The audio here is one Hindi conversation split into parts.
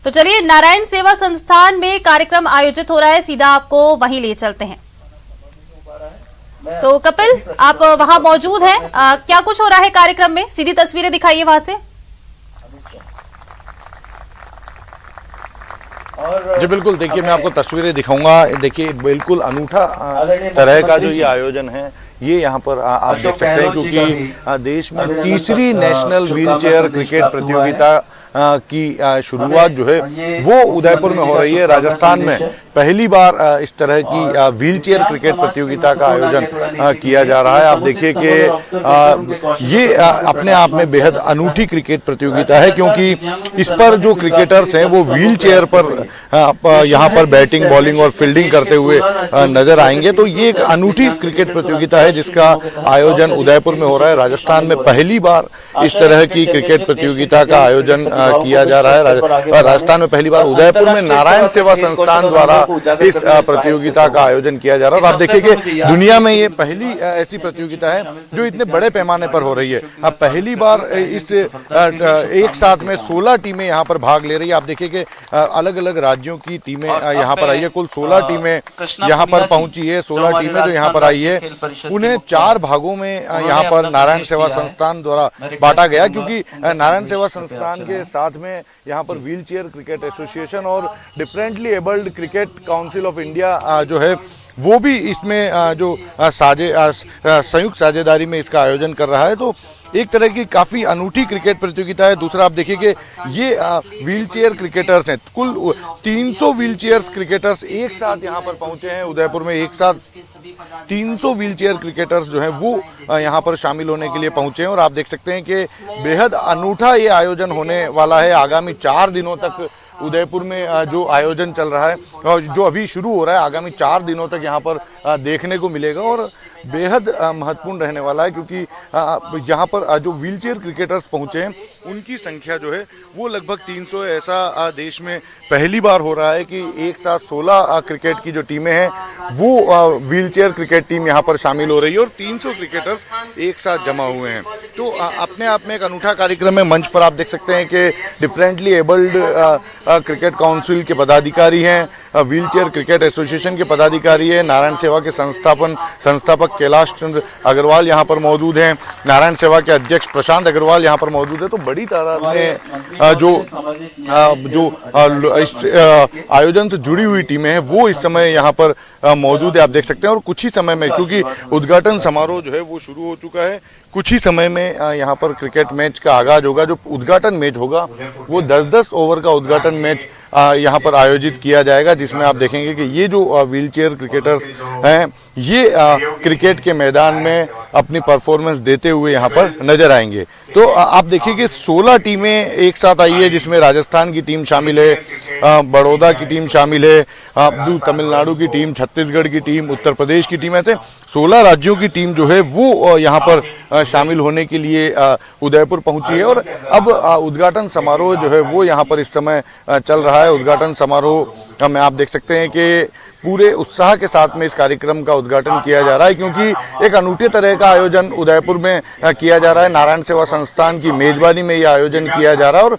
तो चलिए, नारायण सेवा संस्थान में कार्यक्रम आयोजित हो रहा है, सीधा आपको वहीं ले चलते हैं। तो कपिल, आप वहां मौजूद हैं, क्या कुछ हो रहा है कार्यक्रम में? सीधी तस्वीरें दिखाइए वहां से। जी बिल्कुल, देखिए मैं आपको तस्वीरें दिखाऊंगा। देखिए बिल्कुल अनूठा तरह का जो ये आयोजन है, ये यहाँ पर आप देख सकते हैं, क्योंकि देश में तीसरी नेशनल व्हील चेयर क्रिकेट प्रतियोगिता की शुरुआत जो है वो उदयपुर में हो रही है। राजस्थान में पहली बार इस तरह की व्हील चेयर क्रिकेट प्रतियोगिता का आयोजन किया जा रहा है। आप देखिए कि ये अपने आप में बेहद अनूठी क्रिकेट प्रतियोगिता है, क्योंकि इस पर जो क्रिकेटर्स हैं वो व्हील चेयर पर यहाँ पर बैटिंग, बॉलिंग और फील्डिंग करते हुए नजर आएंगे। तो ये एक अनूठी क्रिकेट प्रतियोगिता है जिसका आयोजन उदयपुर में हो रहा है। राजस्थान में पहली बार इस तरह की क्रिकेट प्रतियोगिता का आयोजन किया जा रहा है। राजस्थान में पहली बार उदयपुर में नारायण सेवा संस्थान द्वारा इस प्रतियोगिता का आयोजन किया जा रहा है। और आप देखिए कि दुनिया में ये पहली ऐसी प्रतियोगिता है जो इतने बड़े पैमाने पर हो रही है। अब पहली बार इस एक साथ में 16 टीमें यहाँ पर भाग ले रही है। आप देखिए कि अलग अलग राज्यों की टीमें यहाँ पर आई है। कुल 16 टीमें यहाँ पर पहुंची है। 16 टीमें जो यहाँ पर आई है उन्हें 4 भागों में यहाँ पर नारायण सेवा संस्थान द्वारा बांटा गया, क्योंकि नारायण सेवा संस्थान के साथ में यहाँ पर व्हील चेयर क्रिकेट एसोसिएशन और differently abled cricket council of India जो है वो भी इसमें जो संयुक्त साझेदारी में इसका आयोजन कर रहा है। तो एक तरह की काफी अनूठी क्रिकेट प्रतियोगिता है। दूसरा आप देखिए कि ये व्हील चेयर क्रिकेटर्स हैं, कुल 300 व्हील चेयर क्रिकेटर्स एक साथ यहाँ पर पहुंचे हैं उदयपुर में। एक साथ 300 व्हील चेयर क्रिकेटर्स जो हैं वो यहाँ पर शामिल होने के लिए पहुंचे हैं। और आप देख सकते हैं कि बेहद अनूठा ये आयोजन होने वाला है। आगामी 4 दिनों तक उदयपुर में जो आयोजन चल रहा है और जो अभी शुरू हो रहा है, आगामी 4 दिनों तक यहाँ पर देखने को मिलेगा और बेहद महत्वपूर्ण रहने वाला है, क्योंकि यहाँ पर जो व्हील चेयर क्रिकेटर्स पहुंचे हैं उनकी संख्या जो है वो लगभग 300 है। ऐसा देश में पहली बार हो रहा है कि एक साथ 16 क्रिकेट की जो टीमें हैं वो व्हील चेयर क्रिकेट टीम यहाँ पर शामिल हो रही है और 300 क्रिकेटर्स एक साथ जमा हुए हैं। तो अपने आप में एक अनूठा कार्यक्रम है। मंच पर आप देख सकते हैं कि डिफरेंटली एबल्ड क्रिकेट काउंसिल के पदाधिकारी हैं, व्हील चेयर क्रिकेट एसोसिएशन के पदाधिकारी है, नारायण सेवा के संस्थापक कैलाश चंद्र अग्रवाल यहाँ पर मौजूद हैं, नारायण सेवा के अध्यक्ष प्रशांत अग्रवाल यहाँ पर मौजूद है। तो बड़ी तादाद में जो इस आयोजन से जुड़ी हुई टीमें हैं वो इस समय यहाँ पर मौजूद है। आप देख सकते हैं और कुछ ही समय में, क्योंकि उद्घाटन समारोह जो है वो शुरू हो चुका है, कुछ ही समय में यहाँ पर क्रिकेट मैच का आगाज होगा। जो उद्घाटन मैच होगा वो 10-10 ओवर का उद्घाटन मैच यहाँ पर आयोजित किया जाएगा, जिसमें आप देखेंगे कि ये जो व्हील चेयर क्रिकेटर्स हैं ये क्रिकेट के मैदान में अपनी परफॉर्मेंस देते हुए यहाँ पर नजर आएंगे। तो आप देखिए कि 16 टीमें एक साथ आई है, जिसमें राजस्थान की टीम शामिल है, बड़ौदा की टीम शामिल है, तमिलनाडु की टीम, छत्तीसगढ़ की टीम, उत्तर प्रदेश की टीम, ऐसे 16 राज्यों की टीम जो है वो यहाँ पर शामिल होने के लिए उदयपुर पहुंची है। और अब उद्घाटन समारोह जो है वो यहाँ पर इस समय चल रहा है। उद्घाटन समारोह में आप देख सकते हैं कि पूरे उत्साह के साथ में इस कार्यक्रम का उद्घाटन किया जा रहा है, क्योंकि एक अनूठे तरह का आयोजन उदयपुर में किया जा रहा है। नारायण सेवा संस्थान की मेजबानी में ये आयोजन किया जा रहा है और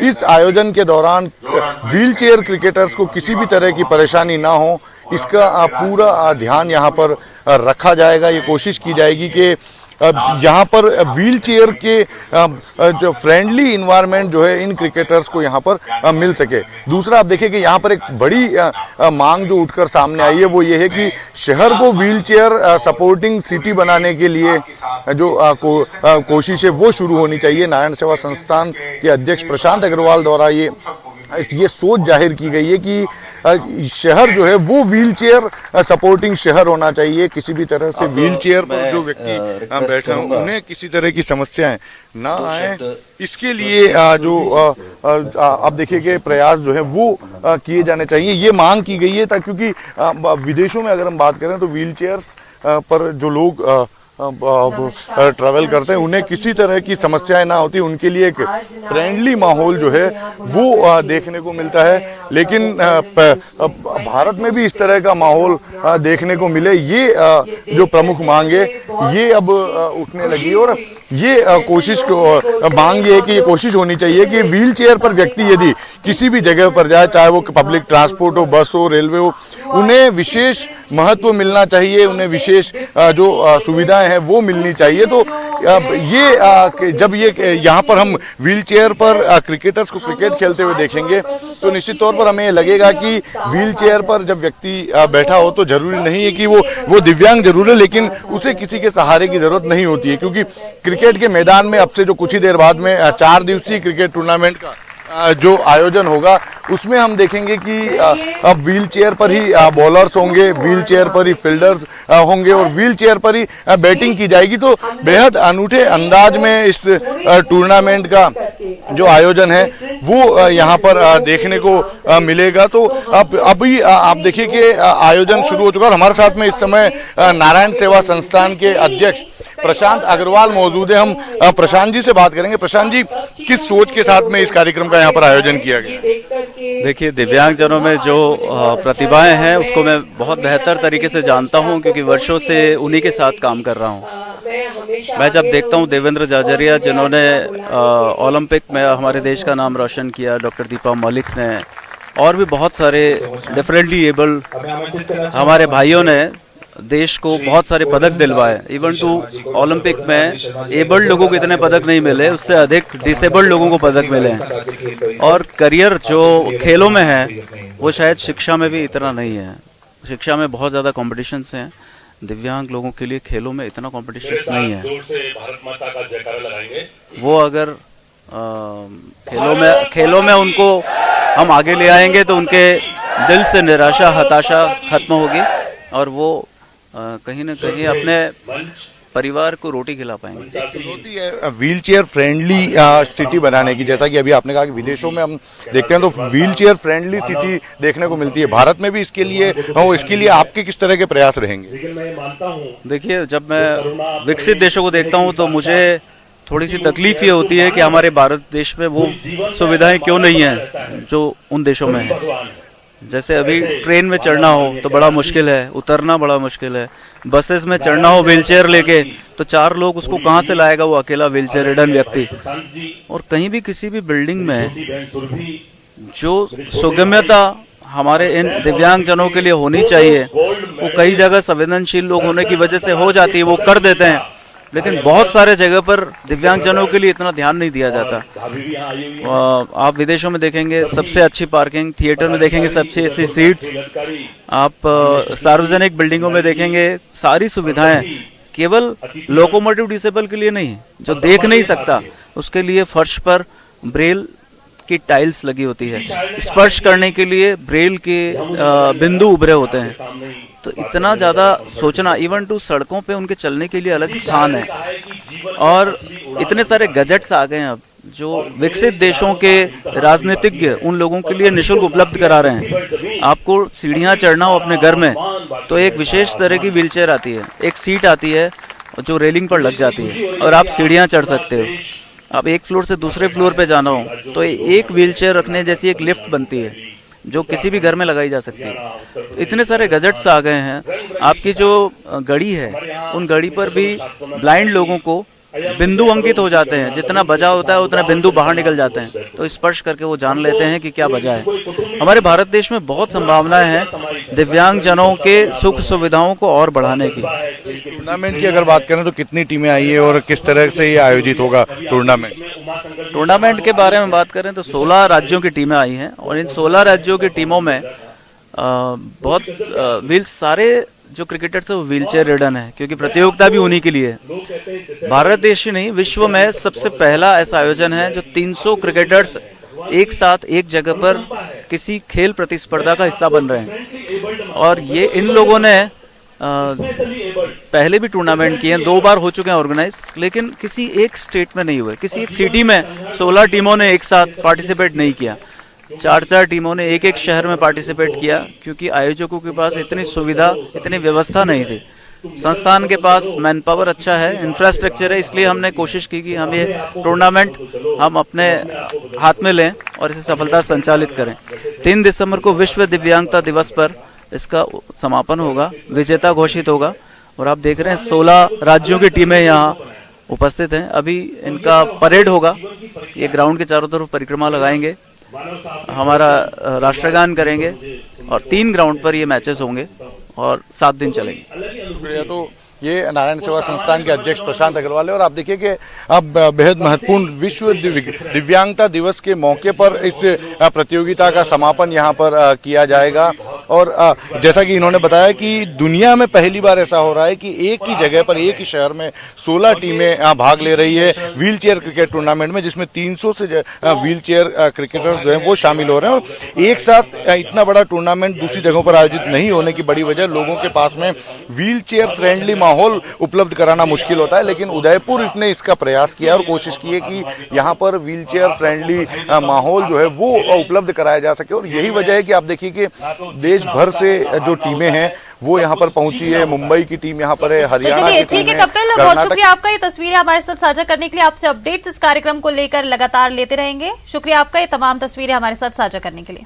इस आयोजन के दौरान व्हील चेयर क्रिकेटर्स को किसी भी तरह की परेशानी ना हो, इसका पूरा ध्यान यहाँ पर रखा जाएगा। ये कोशिश की जाएगी कि यहाँ पर व्हील चेयर के जो फ्रेंडली इन्वायरमेंट जो है इन क्रिकेटर्स को यहाँ पर मिल सके। दूसरा आप देखिए कि यहाँ पर एक बड़ी मांग जो उठकर सामने आई है वो ये है कि शहर को व्हील चेयर सपोर्टिंग सिटी बनाने के लिए जो कोशिश है वो शुरू होनी चाहिए। नारायण सेवा संस्थान के अध्यक्ष प्रशांत अग्रवाल द्वारा ये सोच जाहिर की गई है कि शहर जो है वो व्हील चेयर सपोर्टिंग शहर होना चाहिए। किसी भी तरह से व्हील चेयर पर जो व्यक्ति बैठे हैं उन्हें किसी तरह की समस्याएं ना आए, इसके लिए जो आप देखिए कि प्रयास जो है वो किए जाने चाहिए। ये मांग की गई है क्योंकि विदेशों में अगर हम बात करें तो व्हील चेयर्स पर जो लोग ट्रैवल करते हैं उन्हें किसी तरह की समस्याएं ना होती, उनके लिए एक फ्रेंडली माहौल जो है वो देखने को मिलता है। लेकिन भारत में भी इस तरह का माहौल देखने को मिले, ये जो प्रमुख मांग है ये अब उठने लगी। और ये कोशिश को मांग ये है कि ये कोशिश होनी चाहिए कि व्हील चेयर पर व्यक्ति यदि किसी भी जगह पर जाए, चाहे वो पब्लिक ट्रांसपोर्ट हो, बस हो, रेलवे हो, उन्हें विशेष महत्व मिलना चाहिए, उन्हें विशेष जो सुविधाएं हैं वो मिलनी चाहिए। तो ये जब ये यहाँ पर हम व्हील चेयर पर क्रिकेटर्स को क्रिकेट खेलते हुए देखेंगे तो निश्चित तौर पर हमें लगेगा कि व्हील चेयर पर जब व्यक्ति बैठा हो तो जरूरी नहीं है कि वो दिव्यांग जरूर है, लेकिन उसे किसी के सहारे की जरूरत नहीं होती है, क्योंकि क्रिकेट के मैदान में अब से जो कुछ ही देर बाद में 4 दिवसीय क्रिकेट टूर्नामेंट का जो आयोजन होगा उसमें हम देखेंगे कि अब व्हील चेयर पर ही बॉलर्स होंगे, व्हील चेयर पर ही फील्डर्स होंगे और व्हील चेयर पर ही बैटिंग की जाएगी। तो बेहद अनूठे अंदाज में इस टूर्नामेंट का जो आयोजन है वो यहाँ पर देखने को मिलेगा। तो अब अभी आप देखिए कि आयोजन शुरू हो चुका है और हमारे साथ में इस समय नारायण सेवा संस्थान के अध्यक्ष प्रशांत अग्रवाल मौजूद है। हम प्रशांत जी से बात करेंगे। प्रशांत जी, किस सोच के साथ में इस कार्यक्रम का यहाँ पर आयोजन किया गया? देखिए, दिव्यांगजनों में जो प्रतिभाएं हैं उसको मैं बहुत बेहतर तरीके से जानता हूं, क्योंकि वर्षों से उन्हीं के साथ काम कर रहा हूं। मैं जब देखता हूं देवेंद्र जाजरिया जिन्होंने ओलंपिक में हमारे देश का नाम रोशन किया, डॉक्टर दीपा मलिक ने, और भी बहुत सारे डिफरेंटली एबल हमारे भाइयों ने देश को बहुत सारे पदक दिलवाए। इवन टू ओलंपिक में एबल्ड लोगों को इतने पदक नहीं मिले, उससे अधिक डिसेबल्ड लोगों को पदक मिले हैं। और करियर जो खेलों में है वो शायद शिक्षा में भी इतना नहीं है। शिक्षा में बहुत ज़्यादा कॉम्पिटिशन्स हैं, दिव्यांग लोगों के लिए खेलों में इतना कॉम्पिटिशन्स नहीं है। वो अगर खेलों में उनको हम आगे ले आएंगे तो उनके दिल से निराशा, हताशा खत्म होगी और वो कहीं ना कहीं अपने परिवार को रोटी खिला पाएंगे। चुनौती है व्हील चेयर फ्रेंडली सिटी बनाने की। जैसा कि अभी आपने कहा कि विदेशों में हम देखते हैं तो व्हील चेयर फ्रेंडली सिटी देखने को मिलती है, भारत में भी इसके लिए आपके किस तरह के प्रयास रहेंगे? देखिए, जब मैं विकसित देशों को देखता हूँ तो मुझे थोड़ी सी तकलीफ ये होती है कि हमारे भारत देश में वो सुविधाएं क्यों नहीं है जो उन देशों में है। जैसे अभी ट्रेन में चढ़ना हो तो बड़ा मुश्किल है, उतरना बड़ा मुश्किल है। बसेस में चढ़ना हो व्हीलचेयर लेके तो 4 लोग उसको कहाँ से लाएगा वो अकेला व्हीलचेयर रिडन व्यक्ति। और कहीं भी किसी भी बिल्डिंग में जो सुगम्यता हमारे इन दिव्यांग जनों के लिए होनी चाहिए वो कई जगह संवेदनशील लोग होने की वजह से हो जाती है, वो कर देते हैं। लेकिन बहुत सारे जगह पर दिव्यांगजनों के लिए इतना ध्यान नहीं दिया जाता। आप विदेशों में देखेंगे सबसे अच्छी पार्किंग, थिएटर में देखेंगे सबसे अच्छी सीट्स, आप सार्वजनिक बिल्डिंगों में देखेंगे सारी सुविधाएं केवल लोकोमोटिव डिसेबल के लिए नहीं, जो देख नहीं सकता उसके लिए फर्श पर ब्रेल की टाइल्स लगी होती है, स्पर्श करने के लिए ब्रेल के बिंदु उभरे होते हैं। तो इतना ज्यादा सोचना, इवन टू सड़कों पे उनके चलने के लिए अलग स्थान है। और इतने सारे गैजेट्स आ गए हैं अब जो विकसित देशों के राजनीतिज्ञ उन लोगों के लिए निःशुल्क उपलब्ध करा रहे हैं। आपको सीढ़ियां चढ़ना हो अपने घर में तो एक विशेष तरह की व्हीलचेयर आती है, एक सीट आती है जो रेलिंग पर लग जाती है और आप सीढ़ियां चढ़ सकते हो। आप एक फ्लोर से दूसरे फ्लोर पे जाना हो तो एक व्हीलचेयर रखने जैसी एक लिफ्ट बनती है जो किसी भी घर में लगाई जा सकती है। तो इतने सारे गैजेट्स आ गए हैं। आपकी जो घड़ी है उन घड़ी पर भी ब्लाइंड लोगों को बिंदु अंकित हो जाते हैं, जितना बजा होता है उतना बिंदु बाहर निकल जाते हैं, तो स्पर्श करके वो जान लेते हैं कि क्या बजा है। हमारे भारत देश में बहुत संभावनाएं हैं दिव्यांग जनों के सुख सुविधाओं को और बढ़ाने की। टूर्नामेंट की अगर बात करें तो कितनी टीमें आई है और किस तरह से ये आयोजित होगा टूर्नामेंट के बारे में बात करें तो 16 राज्यों की टीमें आई हैं और इन 16 राज्यों की टीमों में बहुत सारे जो क्रिकेटर्स है वो व्हीलचेयर रिडन है, क्योंकि प्रतियोगिता भी उन्हीं के लिए है। भारत देश ही नहीं विश्व में सबसे पहला ऐसा आयोजन है जो 300 क्रिकेटर्स एक साथ एक जगह पर किसी खेल प्रतिस्पर्धा का हिस्सा बन रहे हैं। और ये इन लोगों ने पहले भी टूर्नामेंट किए हैं, 2 बार हो चुके हैं ऑर्गेनाइज, लेकिन किसी एक स्टेट में नहीं हुए। किसी एक सिटी में 16 टीमों ने एक साथ पार्टिसिपेट नहीं किया, 4-4 टीमों ने एक शहर में पार्टिसिपेट किया, क्योंकि आयोजकों के पास इतनी सुविधा, इतनी व्यवस्था नहीं थी। संस्थान के पास मैन पावर अच्छा है, इंफ्रास्ट्रक्चर है, इसलिए हमने कोशिश की कि हम ये टूर्नामेंट हम अपने हाथ में लें और इसे सफलता से संचालित करें। 3 दिसंबर को विश्व दिव्यांगता दिवस पर इसका समापन होगा, विजेता घोषित होगा। और आप देख रहे हैं 16 राज्यों की टीमें यहाँ उपस्थित हैं। अभी इनका परेड होगा, ये ग्राउंड के चारों तरफ परिक्रमा लगाएंगे, हमारा राष्ट्रगान करेंगे और 3 ग्राउंड पर ये मैचेस होंगे और 7 दिन चलेंगे। शुक्रिया। तो ये नारायण सेवा संस्थान के अध्यक्ष प्रशांत अग्रवाल है और आप देखिए कि अब बेहद महत्वपूर्ण विश्व दिव्यांगता दिवस के मौके पर इस प्रतियोगिता का समापन यहाँ पर किया जाएगा। और जैसा कि इन्होंने बताया कि दुनिया में पहली बार ऐसा हो रहा है कि एक ही जगह पर, एक ही शहर में 16 टीमें भाग ले रही है व्हील चेयर क्रिकेट टूर्नामेंट में, जिसमें 300 से व्हील चेयर क्रिकेटर्स जो हैं वो शामिल हो रहे हैं। और एक साथ इतना बड़ा टूर्नामेंट दूसरी जगहों पर आयोजित नहीं होने की बड़ी वजह लोगों के पास में व्हील चेयर फ्रेंडली माहौल उपलब्ध कराना मुश्किल होता है, लेकिन उदयपुर इसने इसका प्रयास किया और कोशिश की है कि यहाँ पर व्हील चेयर फ्रेंडली माहौल जो है वो उपलब्ध कराया जा सके। और यही वजह है कि आप देखिए कि देश भर से जो टीमें हैं वो यहाँ पर पहुंची है। मुंबई की टीम यहाँ पर है, हरियाणा की टीम ठीक है कपिल, बहुत शुक्रिया आपका ये तस्वीरें हमारे साथ साझा करने के लिए। आपसे अपडेट्स इस कार्यक्रम को लेकर लगातार लेते रहेंगे। शुक्रिया आपका ये तमाम तस्वीरें हमारे साथ साझा करने के लिए।